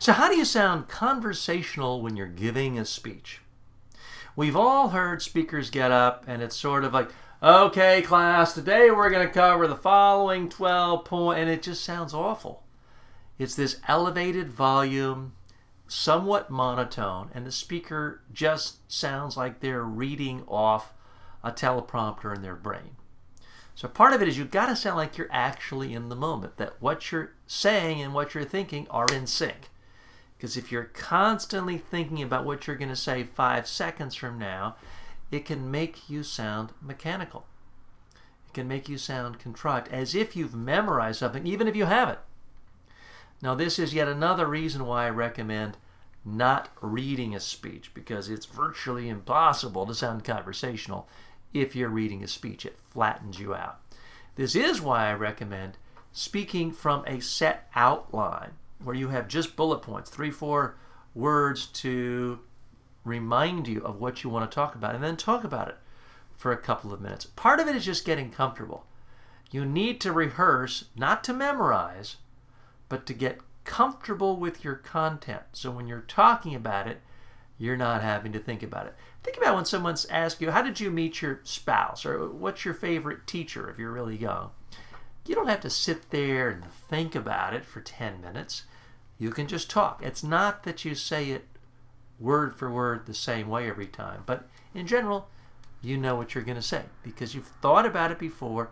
So how do you sound conversational when you're giving a speech? We've all heard speakers get up and it's sort of like, okay, class, today we're going to cover the following 12 points, and it just sounds awful. It's this elevated volume, somewhat monotone, and the speaker just sounds like they're reading off a teleprompter in their brain. So part of it is you've got to sound like you're actually in the moment, that what you're saying and what you're thinking are in sync. Because if you're constantly thinking about what you're going to say 5 seconds from now, it can make you sound mechanical. It can make you sound contrived, as if you've memorized something, even if you haven't. Now, this is yet another reason why I recommend not reading a speech, because it's virtually impossible to sound conversational if you're reading a speech. It flattens you out. This is why I recommend speaking from a set outline, where you have just bullet points, 3-4 words to remind you of what you want to talk about, and then talk about it for a couple of minutes. Part of it is just getting comfortable. You need to rehearse, not to memorize, but to get comfortable with your content. So when you're talking about it, you're not having to think about it. Think about when someone's asked you, how did you meet your spouse? Or what's your favorite teacher if you're really young? You don't have to sit there and think about it for 10 minutes. You can just talk. It's not that you say it word for word the same way every time, but in general, you know what you're going to say because you've thought about it before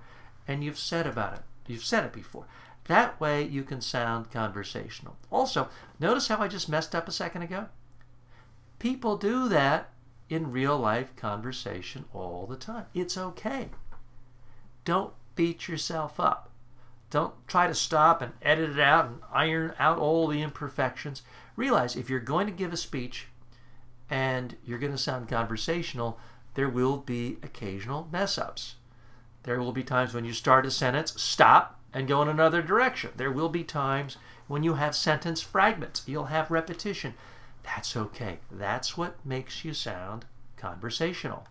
and you've said about it. You've said it before. That way you can sound conversational. Also, notice how I just messed up a second ago? People do that in real life conversation all the time. It's okay. Don't beat yourself up. Don't try to stop and edit it out and iron out all the imperfections. Realize if you're going to give a speech and you're going to sound conversational, there will be occasional mess-ups. There will be times when you start a sentence, stop, and go in another direction. There will be times when you have sentence fragments. You'll have repetition. That's okay. That's what makes you sound conversational.